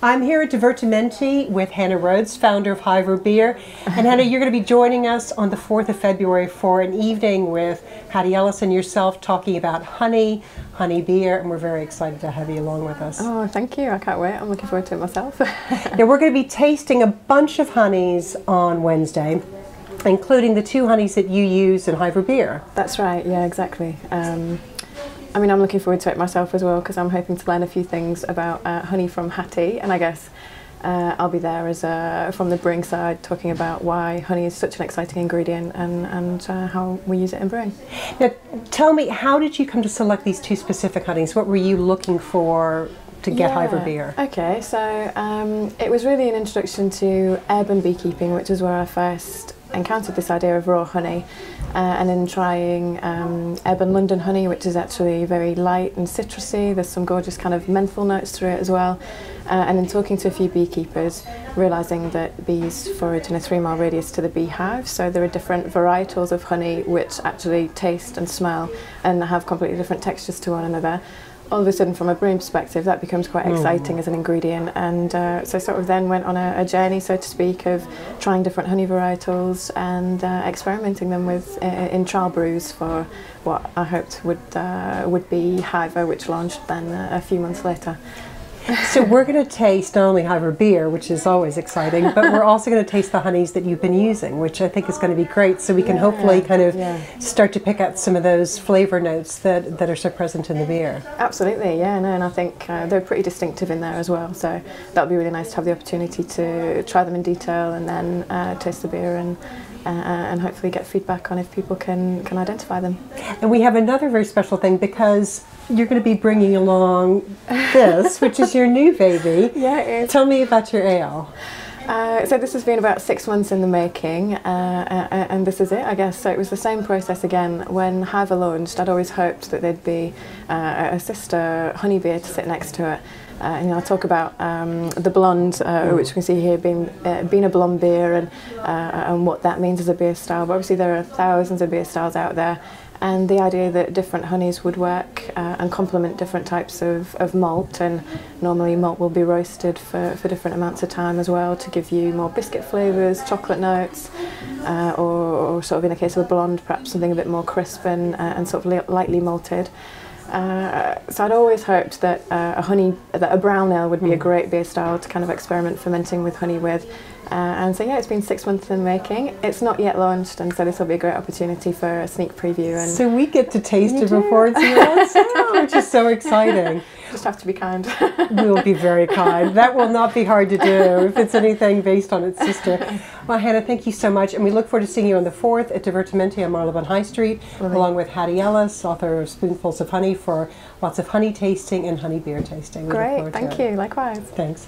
I'm here at Divertimenti with Hannah Rhodes, founder of Hiver Beer. And Hannah, you're going to be joining us on the 4th of February for an evening with Hattie Ellis and yourself talking about honey beer, and we're very excited to have you along with us. Oh, thank you. I can't wait. I'm looking forward to it myself. Now, we're going to be tasting a bunch of honeys on Wednesday, including the 2 honeys that you use in Hiver Beer. That's right. Yeah, exactly. I mean, I'm looking forward to it myself as well because I'm hoping to learn a few things about honey from Hattie, and I guess I'll be there as from the brewing side, talking about why honey is such an exciting ingredient and how we use it in brewing. Now, tell me, how did you come to select these 2 specific honeys? What were you looking for to get Hiver Beer? Okay, so it was really an introduction to urban beekeeping, which is where I first encountered this idea of raw honey, and in trying urban London honey, which is actually very light and citrusy. There's some gorgeous kind of menthol notes through it as well, and in talking to a few beekeepers, realising that bees forage in a 3-mile radius to the beehive, so there are different varietals of honey which actually taste and smell and have completely different textures to one another. All of a sudden, from a brewing perspective, that becomes quite exciting as an ingredient, and so sort of then went on a journey, so to speak, of trying different honey varietals and experimenting them with in trial brews for what I hoped would be Hiver, which launched then a few months later. So we're going to taste not only Hiver Beer, which is always exciting, but we're also going to taste the honeys that you've been using, which I think is going to be great, so we can hopefully kind of start to pick out some of those flavour notes that are so present in the beer. Absolutely, yeah, no, and I think they're pretty distinctive in there as well, so that'll be really nice to have the opportunity to try them in detail and then taste the beer and hopefully get feedback on if people can identify them. And we have another very special thing, because you're going to be bringing along this, which is your new baby. Yeah, it is. Tell me about your ale. So this has been about 6 months in the making, and this is it, I guess. So it was the same process again. When Hiver launched, I'd always hoped that there'd be a sister honey beer to sit next to it. And I'll talk about the blonde, which we can see here being a blonde beer, and what that means as a beer style. But obviously there are thousands of beer styles out there, and the idea that different honeys would work and complement different types of malt, and normally malt will be roasted for different amounts of time as well to give you more biscuit flavours, chocolate notes, or sort of in the case of a blonde, perhaps something a bit more crisp and sort of lightly malted. So I'd always hoped that a brown ale would be a great beer style to kind of experiment fermenting with honey with. And so yeah, it's been 6 months in the making. It's not yet launched, and so this will be a great opportunity for a sneak preview. And so we get to taste it before it's launched, which is so exciting. Just have to be kind. We'll be very kind. That will not be hard to do if it's anything based on its sister. Well, Hannah, thank you so much, and we look forward to seeing you on the 4th at Divertimenti on Marylebone High Street, along with Hattie Ellis, author of Spoonfuls of Honey, for lots of honey tasting and honey beer tasting. Great, thank you. Likewise. Thanks.